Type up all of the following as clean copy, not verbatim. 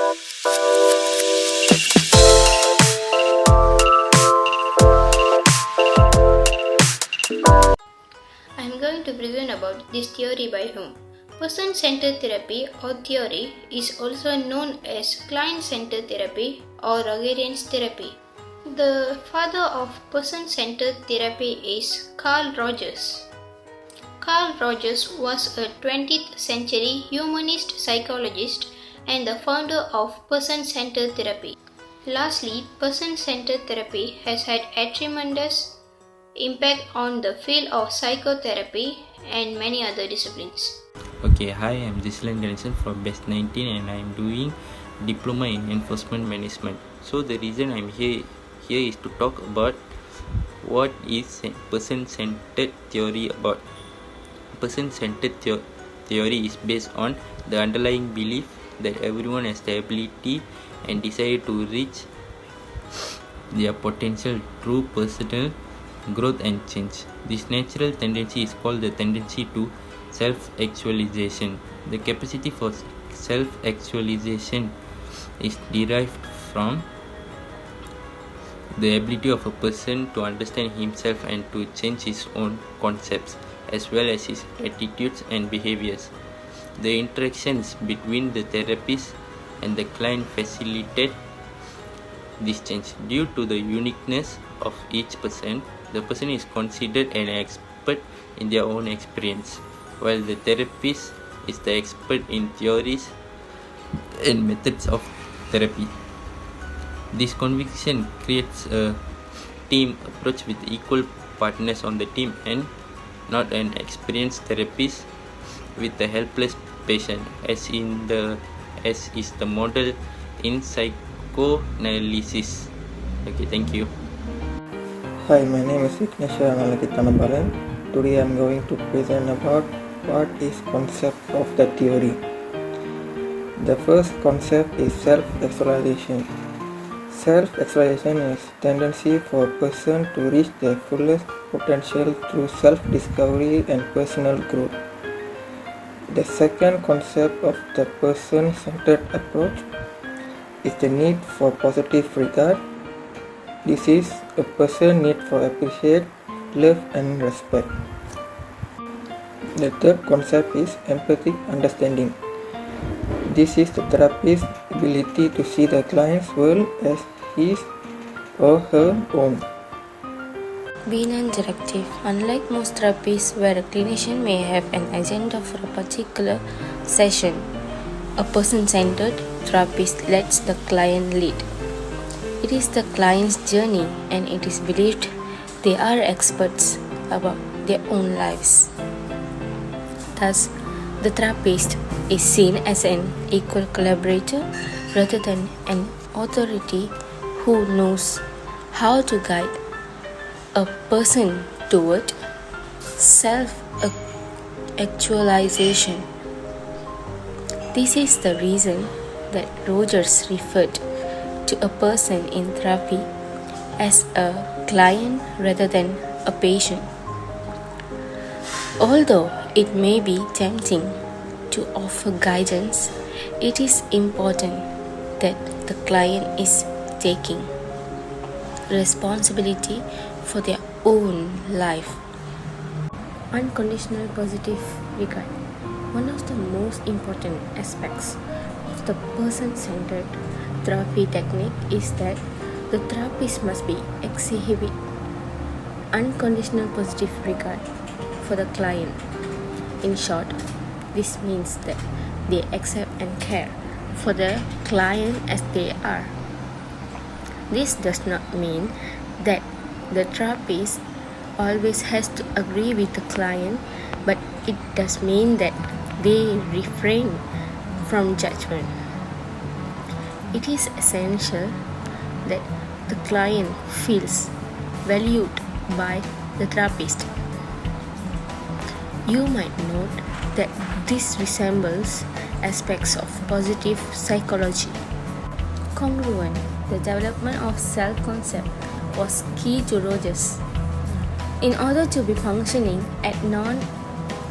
I am going to present about this theory by Hume. Person-centered therapy or theory is also known as client-centered therapy or Rogerian's therapy. The father of person-centered therapy is Carl Rogers. Carl Rogers was a 20th century humanist psychologist and the founder of person-centered therapy. Lastly, person-centered therapy has had a tremendous impact on the field of psychotherapy and many other disciplines. Okay, hi, I'm Jislan Ganesan from Best 19 and I'm doing Diploma in Enforcement Management. So the reason I'm here is to talk about what is person-centered theory about. Person-centered theory is based on the underlying belief that everyone has the ability and desire to reach their potential through personal growth and change. This natural tendency is called the tendency to self-actualization. The capacity for self-actualization is derived from the ability of a person to understand himself and to change his own concepts as well as his attitudes and behaviors. The interactions between the therapist and the client facilitate this change. Due to the uniqueness of each person, the person is considered an expert in their own experience, while the therapist is the expert in theories and methods of therapy. This conviction creates a team approach with equal partners on the team and not an experienced therapist with a helpless patient, as is the model in psychoanalysis. Okay, thank you. Hi, my name is Vignesha Amalakitanabalan. Today I am going to present about what is concept of the theory. The first concept is self-actualization. Self-actualization is tendency for a person to reach their fullest potential through self-discovery and personal growth. The second concept of the person-centered approach is the need for positive regard. This is a person's need for appreciate, love and respect. The third concept is empathic understanding. This is the therapist's ability to see the client's world as his or her own. Be non-directive. Unlike most therapies where a clinician may have an agenda for a particular session, a person-centered therapist lets the client lead. It is the client's journey and it is believed they are experts about their own lives. Thus, the therapist is seen as an equal collaborator rather than an authority who knows how to guide a person toward self-actualization. This is the reason that Rogers referred to a person in therapy as a client rather than a patient. Although it may be tempting to offer guidance, it is important that the client is taking responsibility for their own life. Unconditional positive regard. One of the most important aspects of the person-centered therapy technique is that the therapist must exhibit unconditional positive regard for the client. In short, this means that they accept and care for the client as they are. This does not mean that the therapist always has to agree with the client, but it does mean that they refrain from judgment. It is essential that the client feels valued by the therapist. You might note that this resembles aspects of positive psychology. Congruent, the development of self-concept was key to Rogers. In order to be functioning at non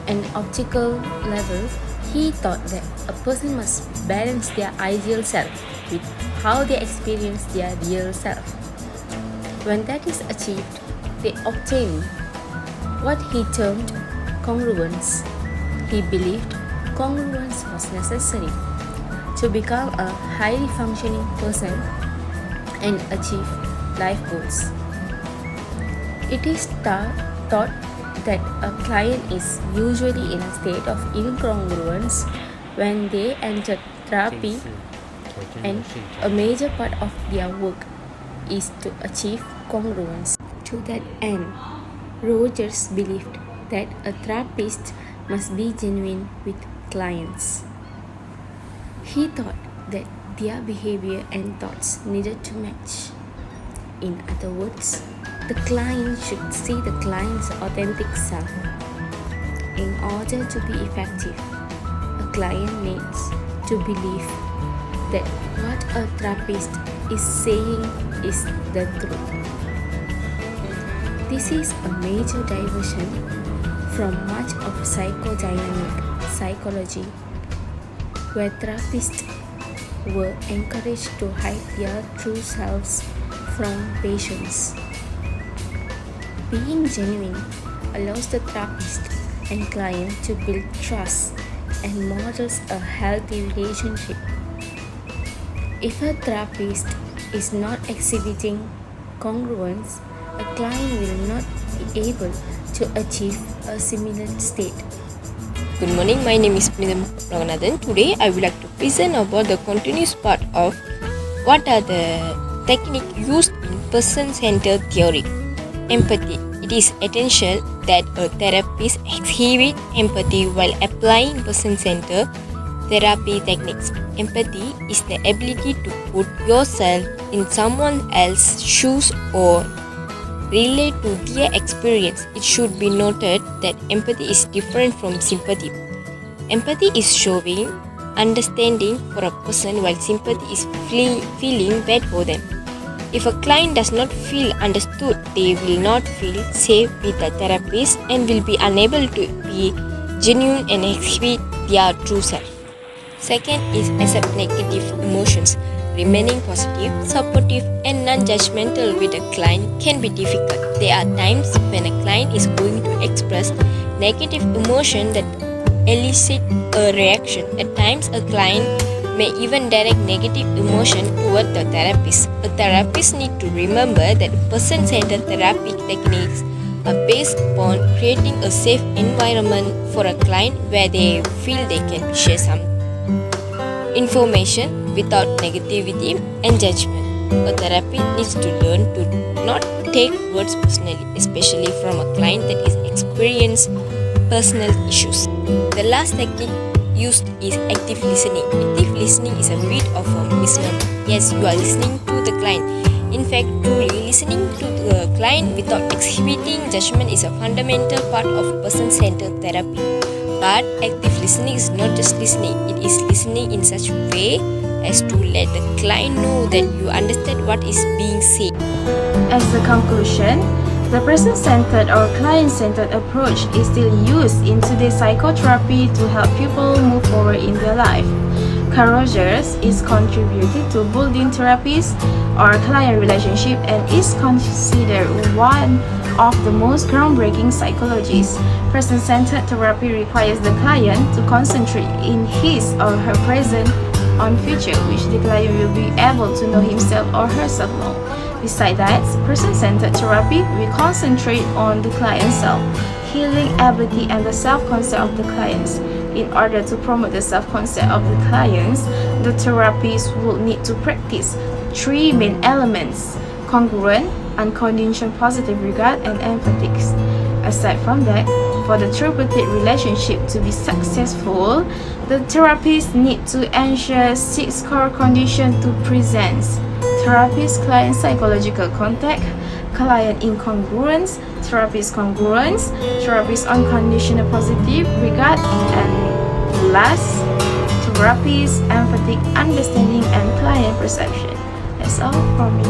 and optical level, He thought that a person must balance their ideal self with how they experience their real self. When that is achieved, they obtain what he termed congruence. He believed congruence was necessary to become a highly functioning person and achieve life goals. It is thought that a client is usually in a state of incongruence when they enter therapy, and a major part of their work is to achieve congruence. To that end, Rogers believed that a therapist must be genuine with clients. He thought that their behavior and thoughts needed to match. In other words, the client should see the client's authentic self. In order to be effective, a client needs to believe that what a therapist is saying is the truth. This is a major diversion from much of psychodynamic psychology, where therapists were encouraged to hide their true selves from patients. Being genuine allows the therapist and client to build trust and models a healthy relationship. If a therapist is not exhibiting congruence, a client will not be able to achieve a similar state. Good morning, my name is Punitham Loganathan. Today I would like to present about the continuous part of what are the techniques used in person-centered theory. Empathy. It is essential that a therapist exhibit empathy while applying person-centered therapy techniques. Empathy is the ability to put yourself in someone else's shoes or relate to their experience. It should be noted that empathy is different from sympathy. Empathy is showing understanding for a person, while sympathy is feeling bad for them. If a client does not feel understood, they will not feel safe with the therapist and will be unable to be genuine and exhibit their true self. Second is accept negative emotions. Remaining positive, supportive, and non-judgmental with a client can be difficult. There are times when a client is going to express negative emotion that elicit a reaction. At times, a client may even direct negative emotion toward the therapist. A therapist needs to remember that person-centered therapy techniques are based upon creating a safe environment for a client where they feel they can share some information without negativity and judgment. A therapist needs to learn to not take words personally, especially from a client that is experiencing personal issues. The last technique used is active listening. Active listening is a bit of a misnomer. Yes, you are listening to the client. In fact, truly listening to the client without exhibiting judgment is a fundamental part of person-centered therapy. But active listening is not just listening, it is listening in such a way as to let the client know that you understand what is being said. As a conclusion, the person-centered or client-centered approach is still used in today's psychotherapy to help people move forward in their life. Carl Rogers is contributed to building therapies or client relationship and is considered one of the most groundbreaking psychologies. Person-centered therapy requires the client to concentrate in his or her present on future, which the client will be able to know himself or herself more. Besides that, person-centered therapy will concentrate on the client's self, healing ability, and the self-concept of the clients. In order to promote the self-concept of the clients, the therapist will need to practice three main elements: congruent, unconditional positive regard, and empathic. Aside from that, for the therapeutic relationship to be successful, the therapist need to ensure 6 core conditions to present: therapist-client psychological contact, client incongruence, therapist congruence, therapist unconditional positive regard, and last, therapist empathic understanding and client perception. That's all from me.